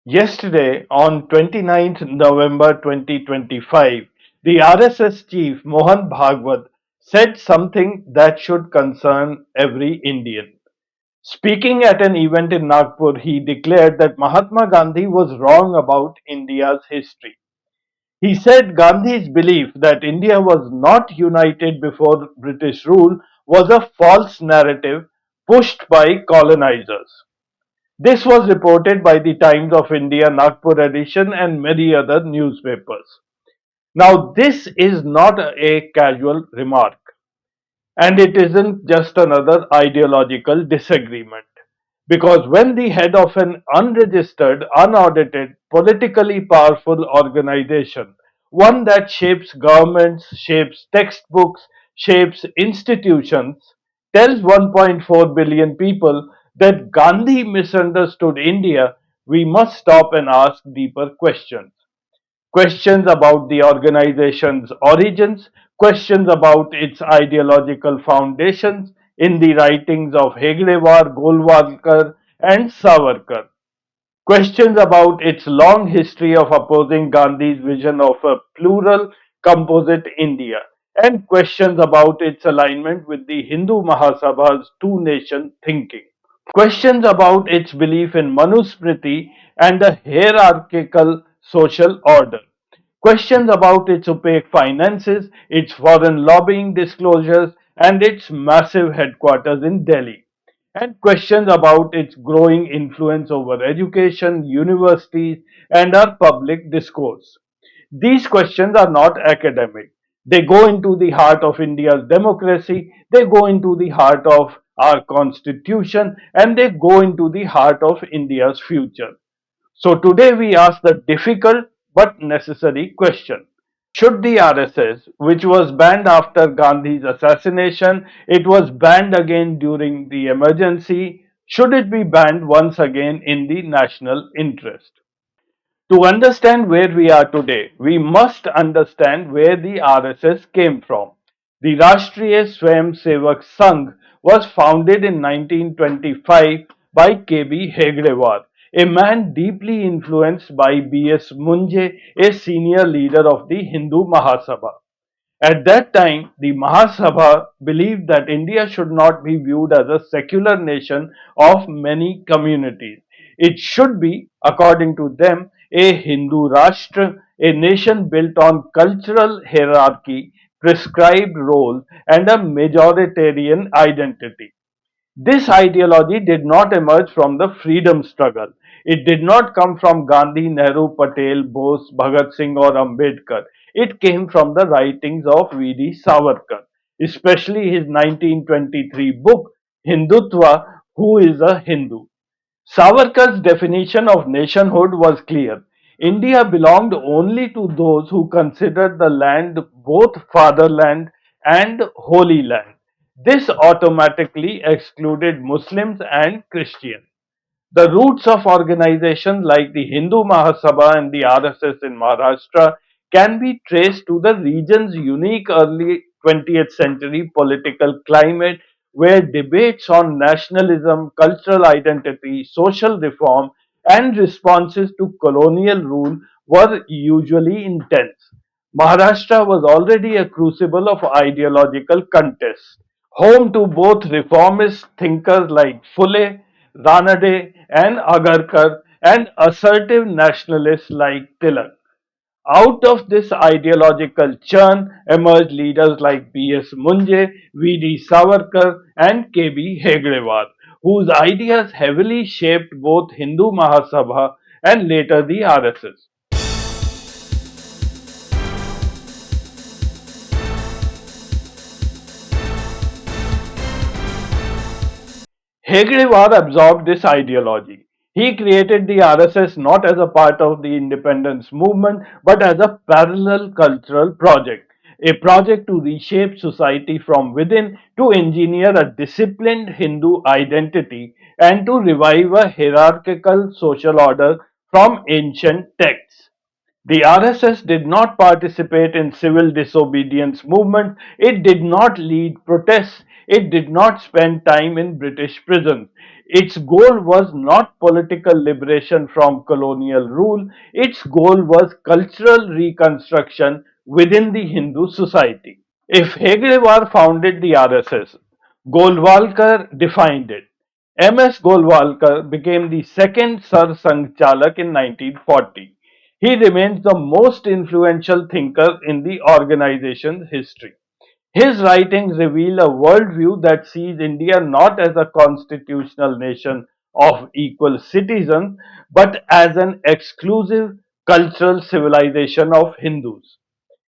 Yesterday, on 29th November 2025, the RSS chief Mohan Bhagwat said something that should concern every Indian. Speaking at an event in Nagpur, he declared that Mahatma Gandhi was wrong about India's history. He said Gandhi's belief that India was not united before British rule was a false narrative pushed by colonizers. This was reported by the Times of India Nagpur edition and many other newspapers. Now, this is not a casual remark, and it isn't just another ideological disagreement. Because when the head of an unregistered, unaudited, politically powerful organization, one that shapes governments, shapes textbooks, shapes institutions, tells 1.4 billion people that Gandhi misunderstood India, we must stop and ask deeper questions. Questions about the organization's origins, questions about its ideological foundations in the writings of Hegdewar, Golwalkar, and Savarkar. Questions about its long history of opposing Gandhi's vision of a plural, composite India, and questions about its alignment with the Hindu Mahasabha's two nation thinking. Questions about its belief in Manusmriti and a hierarchical social order. Questions about its opaque finances, its foreign lobbying disclosures, and its massive headquarters in Delhi. And questions about its growing influence over education, universities, and our public discourse. These questions are not academic. They go into the heart of India's democracy, they go into the heart of our constitution, and they go into the heart of India's future. So today we ask the difficult but necessary question. Should the RSS, which was banned after Gandhi's assassination, it was banned again during the emergency, should it be banned once again in the national interest? To understand where we are today, we must understand where the RSS came from. The Rashtriya Swayamsevak Sangh was founded in 1925 by K.B. Hegdewar, a man deeply influenced by B.S. Munje, a senior leader of the Hindu Mahasabha. At that time, the Mahasabha believed that India should not be viewed as a secular nation of many communities. It should be, according to them, a Hindu Rashtra, a nation built on cultural hierarchy, prescribed roles, and a majoritarian identity. This ideology did not emerge from the freedom struggle. It did not come from Gandhi, Nehru, Patel, Bose, Bhagat Singh, or Ambedkar. It came from the writings of V.D. Savarkar, especially his 1923 book, Hindutva, Who is a Hindu? Savarkar's definition of nationhood was clear. India belonged only to those who considered the land both fatherland and holy land. This automatically excluded Muslims and Christians. The roots of organizations like the Hindu Mahasabha and the RSS in Maharashtra can be traced to the region's unique early 20th century political climate where debates on nationalism, cultural identity, social reform, and responses to colonial rule were usually intense. Maharashtra was already a crucible of ideological contest, home to both reformist thinkers like Phule, Ranade, and Agarkar, and assertive nationalists like Tilak. Out of this ideological churn emerged leaders like B.S. Munje, V.D. Savarkar, and K.B. Hegdewar, whose ideas heavily shaped both Hindu Mahasabha and later the RSS. Hegdewar absorbed this ideology. He created the RSS not as a part of the independence movement but as a parallel cultural project, a project to reshape society from within, to engineer a disciplined Hindu identity, and to revive a hierarchical social order from ancient texts. The RSS did not participate in civil disobedience movement. It did not lead protests. It did not spend time in British prisons. Its goal was not political liberation from colonial rule, its goal was cultural reconstruction within the Hindu society. If Hegdewar founded the RSS, Golwalkar defined it. M.S. Golwalkar became the second Sar Sangh Chalak in 1940. He remains the most influential thinker in the organization's history. His writings reveal a worldview that sees India not as a constitutional nation of equal citizens, but as an exclusive cultural civilization of Hindus.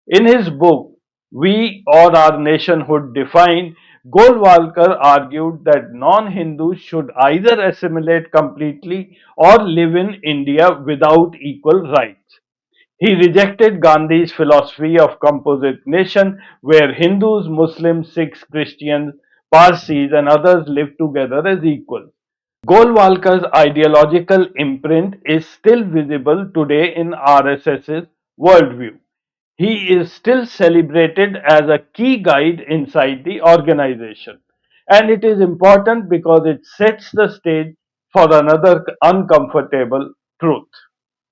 In his book, We or Our Nationhood Defined, Golwalkar argued that non Hindus should either assimilate completely or live in India without equal rights. He rejected Gandhi's philosophy of composite nation where Hindus, Muslims, Sikhs, Christians, Parsis, and others live together as equals. Golwalkar's ideological imprint is still visible today in RSS's worldview. He is still celebrated as a key guide inside the organization. And it is important because it sets the stage for another uncomfortable truth.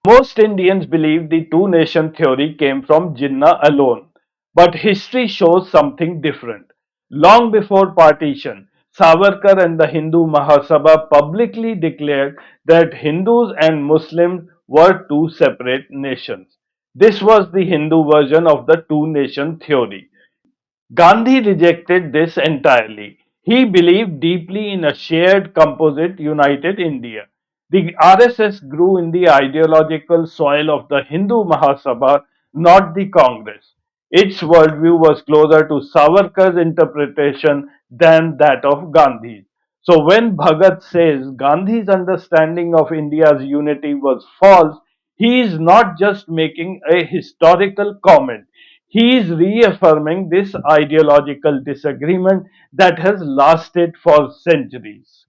Most Indians believe the two nation theory came from Jinnah alone, but history shows something different. Long before partition, Savarkar and the Hindu Mahasabha publicly declared that Hindus and Muslims were two separate nations. This was the Hindu version of the two nation theory. Gandhi rejected this entirely. He believed deeply in a shared, composite, united India. The RSS grew in the ideological soil of the Hindu Mahasabha, not the Congress. Its worldview was closer to Savarkar's interpretation than that of Gandhi's. So when Bhagat says Gandhi's understanding of India's unity was false, he is not just making a historical comment. He is reaffirming this ideological disagreement that has lasted for centuries.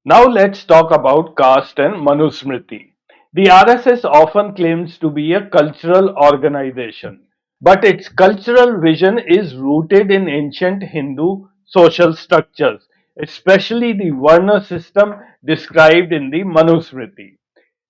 Now let's talk about caste and Manusmriti. The RSS often claims to be a cultural organization, but its cultural vision is rooted in ancient Hindu social structures, especially the Varna system described in the Manusmriti.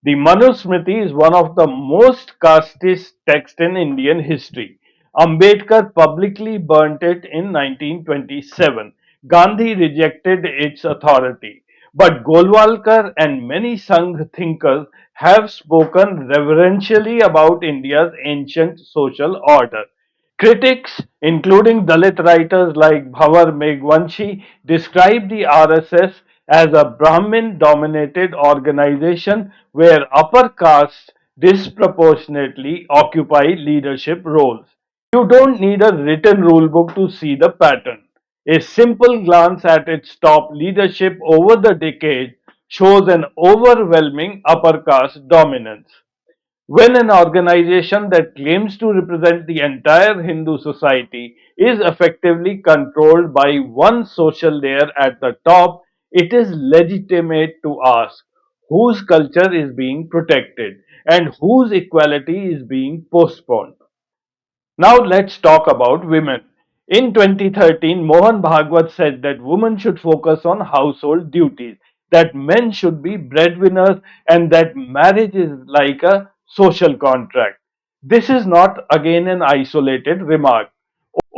The Manusmriti is one of the most casteist texts in Indian history. Ambedkar publicly burnt it in 1927. Gandhi rejected its authority. But Golwalkar and many Sangh thinkers have spoken reverentially about India's ancient social order. Critics, including Dalit writers like Bhavar Meghvanshi, describe the RSS as a Brahmin dominated organization where upper castes disproportionately occupy leadership roles. You don't need a written rule book to see the pattern. A simple glance at its top leadership over the decades shows an overwhelming upper caste dominance. When an organization that claims to represent the entire Hindu society is effectively controlled by one social layer at the top, it is legitimate to ask whose culture is being protected and whose equality is being postponed. Now let's talk about women. In 2013, Mohan Bhagwat said that women should focus on household duties, that men should be breadwinners, and that marriage is like a social contract. This is not again an isolated remark.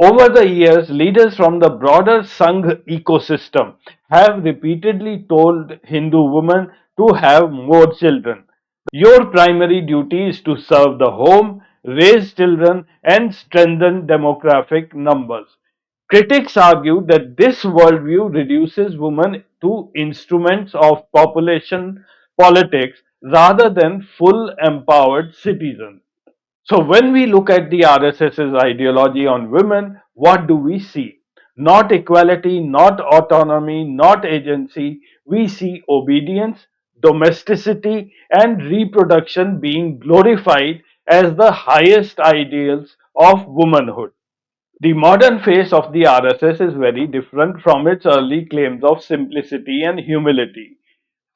Over the years, leaders from the broader Sangh ecosystem have repeatedly told Hindu women to have more children. Your primary duty is to serve the home, raise children, and strengthen demographic numbers. Critics argue that this worldview reduces women to instruments of population politics rather than full empowered citizens. So, when we look at the RSS's ideology on women, what do we see? Not equality, not autonomy, not agency. We see obedience, domesticity, and reproduction being glorified as the highest ideals of womanhood. The modern face of the RSS is very different from its early claims of simplicity and humility.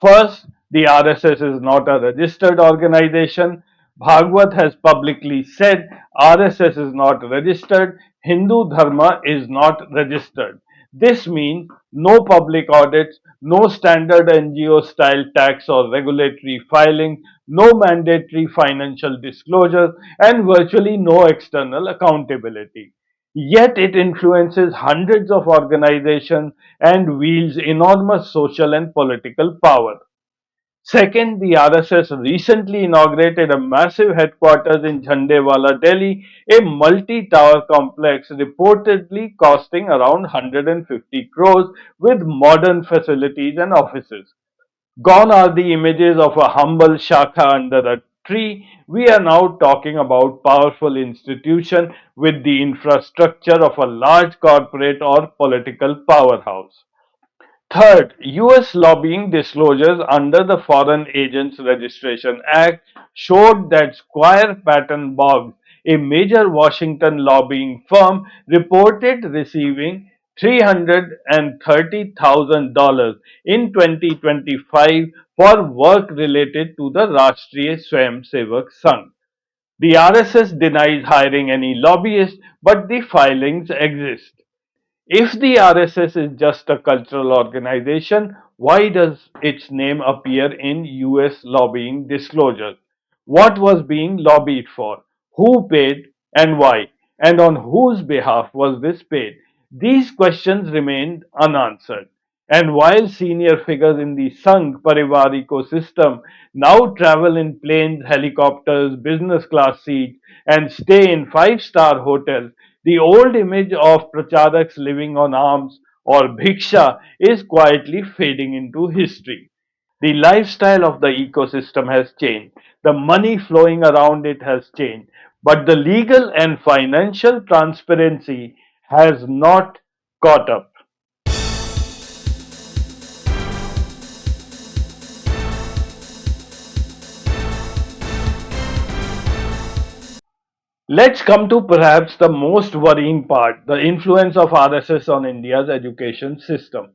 First, the RSS is not a registered organization. Bhagwat has publicly said RSS is not registered, Hindu Dharma is not registered. This means no public audits, no standard NGO style tax or regulatory filing, no mandatory financial disclosures, and virtually no external accountability. Yet it influences hundreds of organizations and wields enormous social and political power. Second, the RSS recently inaugurated a massive headquarters in Jhandewala, Delhi, a multi-tower complex reportedly costing around 150 crores with modern facilities and offices. Gone are the images of a humble shakha under a tree. We are now talking about powerful institution with the infrastructure of a large corporate or political powerhouse. Third, US lobbying disclosures under the Foreign Agents Registration Act showed that Squire Patton Boggs, a major Washington lobbying firm, reported receiving $330,000 in 2025 for work related to the Rashtriya Swayamsevak Sangh. The RSS denies hiring any lobbyists, but the filings exist. If the RSS is just a cultural organization, why does its name appear in US lobbying disclosures? What was being lobbied for? Who paid and why? And on whose behalf was this paid? These questions remained unanswered. And while senior figures in the Sangh Parivar ecosystem now travel in planes, helicopters, business class seats, and stay in five-star hotels, the old image of pracharaks living on alms or bhiksha is quietly fading into history. The lifestyle of the ecosystem has changed. The money flowing around it has changed. But the legal and financial transparency has not caught up. Let's come to perhaps the most worrying part, the influence of RSS on India's education system.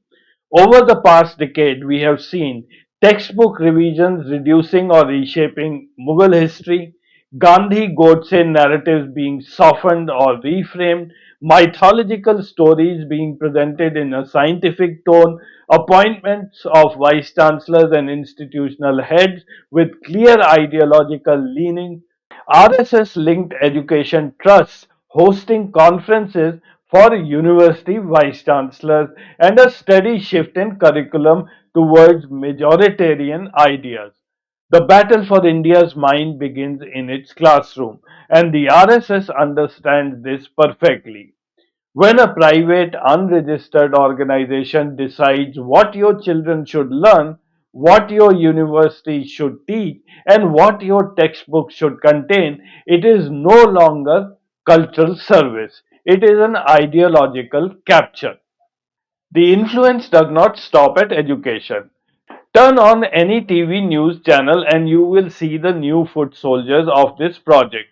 Over the past decade, we have seen textbook revisions reducing or reshaping Mughal history, Gandhi Godse narratives being softened or reframed, mythological stories being presented in a scientific tone, appointments of vice chancellors and institutional heads with clear ideological leanings, RSS linked education trusts hosting conferences for university vice chancellors, and a steady shift in curriculum towards majoritarian ideas. The battle for India's mind begins in its classroom, and the RSS understands this perfectly. When a private, unregistered organization decides what your children should learn, what your university should teach, and what your textbook should contain, it is no longer cultural service. It is an ideological capture. The influence does not stop at education. Turn on any TV news channel and you will see the new foot soldiers of this project.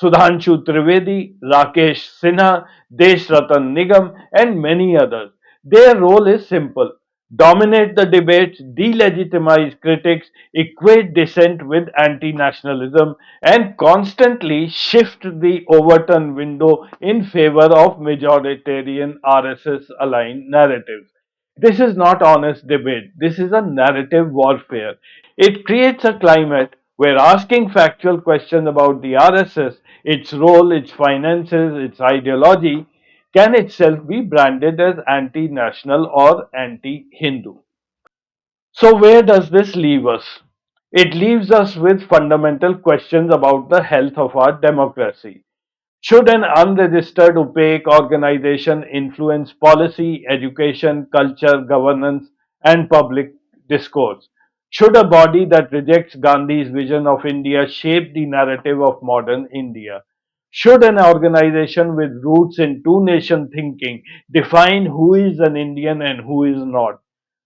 Sudhanshu Trivedi, Rakesh Sinha, Desh Ratan Nigam, and many others. Their role is simple: dominate the debates, delegitimize critics, equate dissent with anti nationalism, and constantly shift the Overton window in favor of majoritarian RSS aligned narratives. This is not honest debate. This is a narrative warfare. It creates a climate where asking factual questions about the RSS, its role, its finances, its ideology, can itself be branded as anti national or anti Hindu. So, where does this leave us? It leaves us with fundamental questions about the health of our democracy. Should an unregistered, opaque organization influence policy, education, culture, governance, and public discourse? Should a body that rejects Gandhi's vision of India shape the narrative of modern India? Should an organization with roots in two nation thinking define who is an Indian and who is not?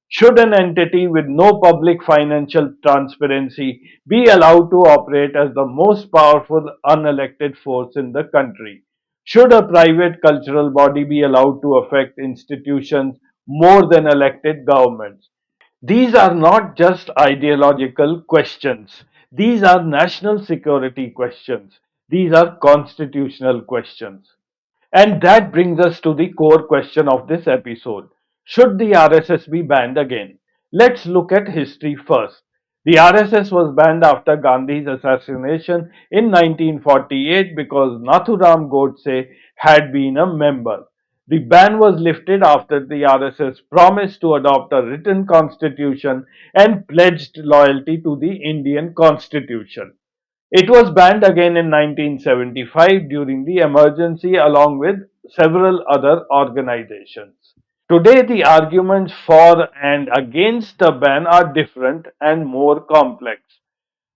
Should an entity with no public financial transparency be allowed to operate as the most powerful unelected force in the country? Should a private cultural body be allowed to affect institutions more than elected governments? These are not just ideological questions. These are national security questions. These are constitutional questions. And that brings us to the core question of this episode. Should the RSS be banned again? Let's look at history first. The RSS was banned after Gandhi's assassination in 1948 because Nathuram Godse had been a member. The ban was lifted after the RSS promised to adopt a written constitution and pledged loyalty to the Indian constitution. It was banned again in 1975 during the emergency along with several other organizations. Today, the arguments for and against the ban are different and more complex.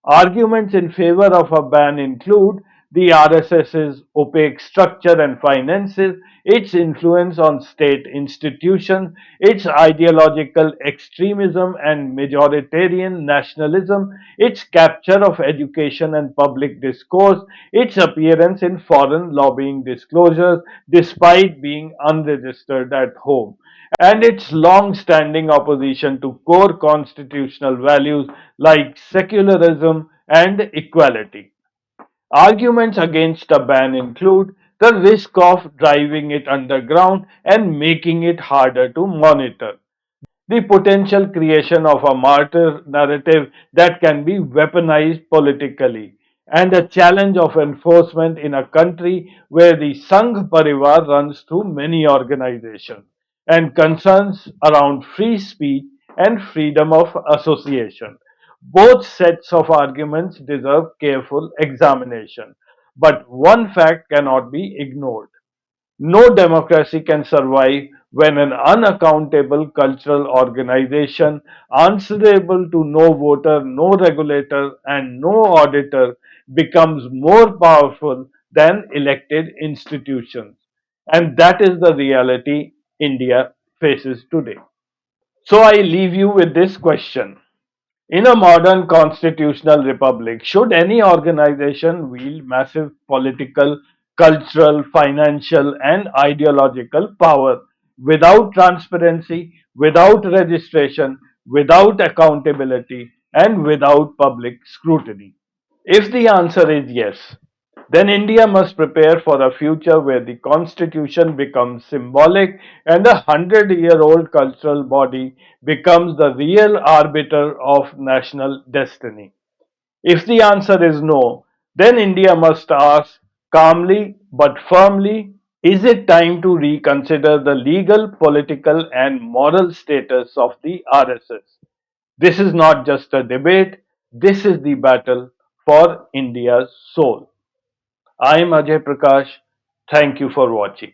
Arguments in favor of a ban include the RSS's opaque structure and finances, its influence on state institutions, its ideological extremism and majoritarian nationalism, its capture of education and public discourse, its appearance in foreign lobbying disclosures despite being unregistered at home, and its long standing opposition to core constitutional values like secularism and equality. Arguments against a ban include the risk of driving it underground and making it harder to monitor, the potential creation of a martyr narrative that can be weaponized politically, and the challenge of enforcement in a country where the Sangh Parivar runs through many organizations, and concerns around free speech and freedom of association. Both sets of arguments deserve careful examination, but one fact cannot be ignored. No democracy can survive when an unaccountable cultural organization, answerable to no voter, no regulator, and no auditor, becomes more powerful than elected institutions. And that is the reality India faces today. So I leave you with this question. In a modern constitutional republic, should any organization wield massive political, cultural, financial, and ideological power without transparency, without registration, without accountability, and without public scrutiny? If the answer is yes, then India must prepare for a future where the constitution becomes symbolic and a 100-year-old cultural body becomes the real arbiter of national destiny. If the answer is no, then India must ask calmly but firmly, is it time to reconsider the legal, political, and moral status of the RSS? This is not just a debate, this is the battle for India's soul. I am Ajay Prakash. Thank you for watching.